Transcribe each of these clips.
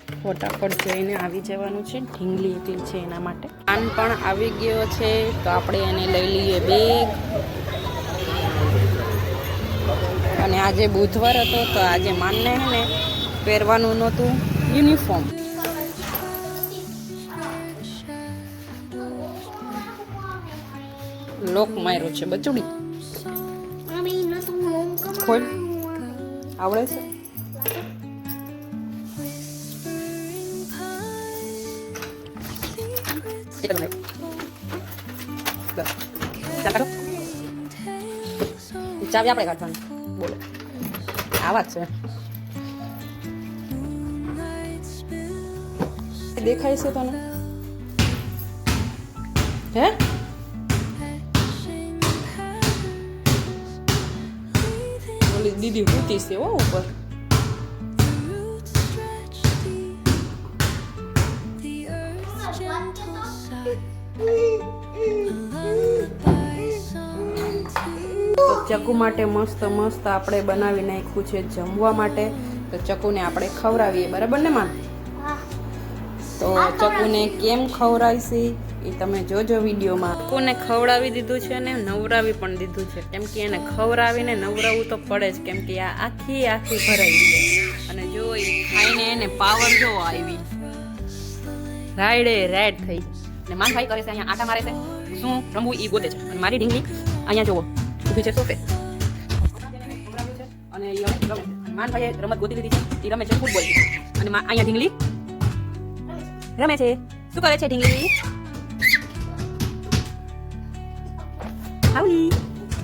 ફટાફટ જઈને આવી જવાનું છે. ઢીંગલી એકલી છે એના માટે. આન પણ આવી ગયો છે તો આપણે એને લઈ લઈએ બેગ. અને આજે બુધવાર હતો તો આજે માનને હે ને પહેરવાનું નહોતું યુનિફોર્મ. લોક માર્યો છે બચુડી. ખોલ આવડે છે. ચાવી આપણે કાઢવાની. બોલો આવા જ છે. દેખાય છે તને? હે ઓલી દીદી ઉતી છે હો ઉપર. ચકુ માટે મસ્ત મસ્ત આપણે બનાવી નાખ્યું છે જમવા માટે. તો ચકુને આપણે ખવડાવીએ, બરાબર ને માં? તો ચકુને કેમ ખવડાવીશે એ તમે જોજો વિડીયોમાં. ચકુને ખવડાવી દીધું છે ને નવરાવી પણ દીધું છે, કેમ કે એને ખવડાવીને નવરાવવું તો પડે જ, કેમ કે આ આખી ભરાઈ છે. અને જો એ ખાઈને એને પાવર જો આવી રાઈડ થઈ. ને માન ભાઈ કરે છે અહીંયા આટા મારે છે. શું રમવું ઈ ગોતે છે. અને મારી ઢીંગલી અહીંયા જોવો ઊભી છે સોફે. અને એ રમે છે. માન ભાઈએ રમત ગોતી લીધી છે. એ રમે છે ફૂટબોલ. અને અહીંયા ઢીંગલી રમે છે. શું કરે છે ઢીંગલી? હાઉલી.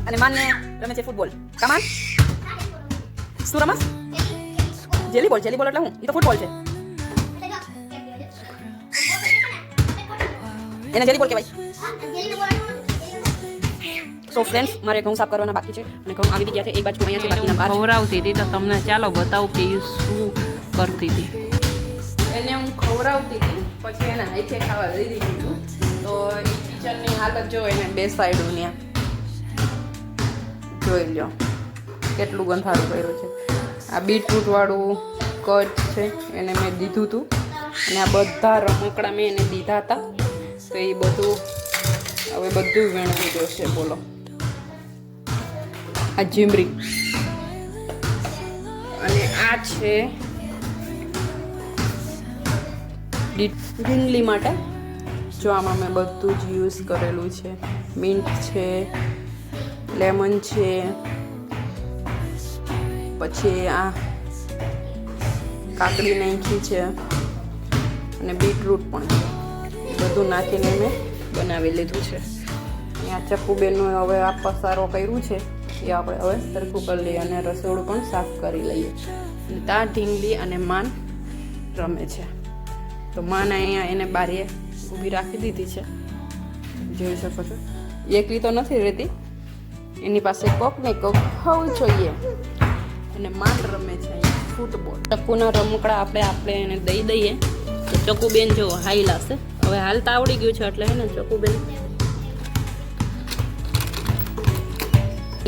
અને માનને રમે છે ફૂટબોલ. કમાન શું રમસ? જેલીબોલ. જેલીબોલ એટલે હું? એ તો ફૂટબોલ છે. એને જેલીબોલ કહેવાય. સો ફ્રેન્ડ્સ, મારે ઘઉં સાફ કરવાના બાકી છે અને ઘઉં આવી ગયા છે. એક બાજુ અહીંયા છે, બાકીના બહાર. ખવડાવતી હતી તો તમને ચાલો બતાવું કે શું કરતી હતી. એને હું ખવડાવતી હતી, પછી એના હાથે ખાવા દઈ દીધું. તો એ કિચનની હાલત જો એને બે સાઈડનું ત્યાં જોઈ લો કેટલું ગંધારું કર્યું છે. આ બીટરૂટ વાળું કટ છે એને મેં દીધું હતું. અને આ બધા રમકડા મેં એને દીધા હતા. તો એ બધું હવે બધું વેણવી જોશે. બોલો આ જીમરી. અને આ છે ઢીંગલી માટે. જો આમાં મેં બધું જ યુઝ કરેલું છે. મિન્ટ છે, લેમન છે, પછી આ કાકડી નાખી છે અને બીટરૂટ પણ છે. બધું નાખીને મેં બનાવી લીધું છે. અહીંયા ચકુબેનનું હવે આ પસારો કર્યું છે એ આપણે હવે સરખું કરી લઈએ અને રસોડું પણ સાફ કરી લઈએ. ત્યાં ઢીંગલી અને માન રમે છે. તો માન અહીંયા એને બારીએ ઊભી રાખી દીધી છે, જોઈ શકો છો. એકલી તો નથી રહેતી, એની પાસે કોક ને કોક હોવું જોઈએ. અને માન રમે છે અહીંયા ફૂટબોલ. ચકુના રમકડા આપણે એને દઈ દઈએ તો ચકુબેન જો હાઈ લાશે. હવે હાલતા આવડી ગયું છે એટલે હે ને ચકુબેન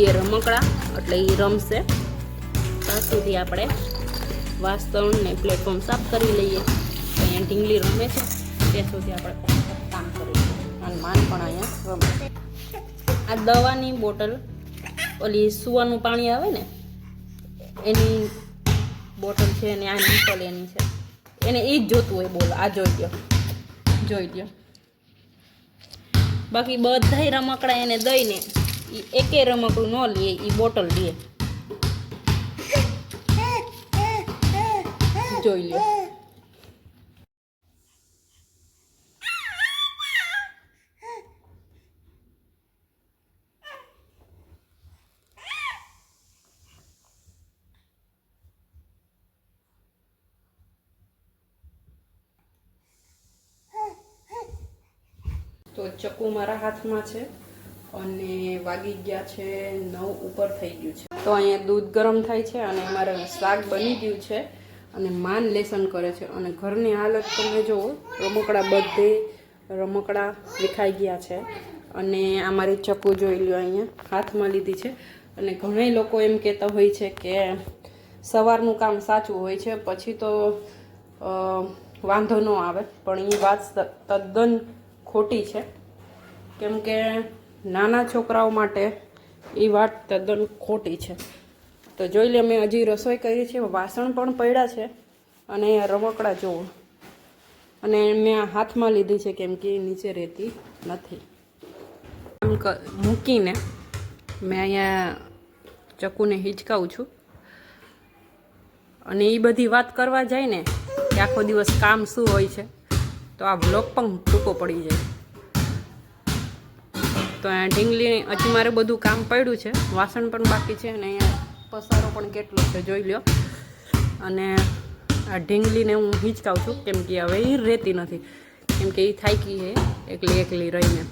એ રમકડા એટલે એ રમશે. ત્યાં સુધી આપણે વાસણ ને પ્લેટફોર્મ સાફ કરી લઈએ. અહીંયા ઢીંગલી રમે છે ત્યાં સુધી આપણે કામ કરીએ. અને માન પણ અહીંયા રમે. આ દવાની બોટલ, ઓલી સુવાનું પાણી આવે ને એની બોટલ છે અને આ નીકળ એની છે. એને એ જ જોતું હોય. બોલો આ જોઈ લ્યો. બાકી બધાય રમકડા એને દઈને એકે રમકડું ન લે, એ બોટલ લે. જોઈ લ્યો. તો ચક્કુ મારા હાથમાં છે અને વાગી ગયા છે 9 ઉપર થઈ ગયું છે. તો અહીંયા દૂધ ગરમ થાય છે અને અમારે શાક બની ગયું છે અને માન લેસન કરે છે. અને ઘરની હાલત તમે જુઓ, રમકડા વિખાઈ ગયા છે. અને અમારી ચક્કુ જોઈ લો અહીંયા હાથમાં લીધી છે. અને ઘણા લોકો એમ કહેતા હોય છે કે સવારનું કામ સાચું હોય છે, પછી તો વાંધો ન આવે, પણ એ વાત તદ્દન ખોટી છે. કેમ કે નાના છોકરાઓ માટે એ વાત તદ્દન ખોટી છે. તો જોઈ લે, મેં હજી રસોઈ કરી છે, વાસણ પણ પડ્યા છે, અને રમકડા જોવો, અને મેં હાથમાં લીધી છે કેમ કે નીચે રહેતી નથી. આમ મૂકીને મેં અહીંયા ચક્કુને હિંચકાવું છું, અને એ બધી વાત કરવા જાય ને કે આખો દિવસ કામ શું હોય છે, તો આ બ્લોગ પણ ટૂંકો પડી જાય. તો અહીંયા ઢીંગલી હજી મારે બધું કામ પડ્યું છે, વાસણ પણ બાકી છે, અને અહીંયા પસારો પણ કેટલો છે જોઈ લ્યો. અને આ ઢીંગલીને હું હિંચકાવું છું કેમ કે હવે એ રહેતી નથી, કેમ કે એ થાકી છે એકલી રહીને.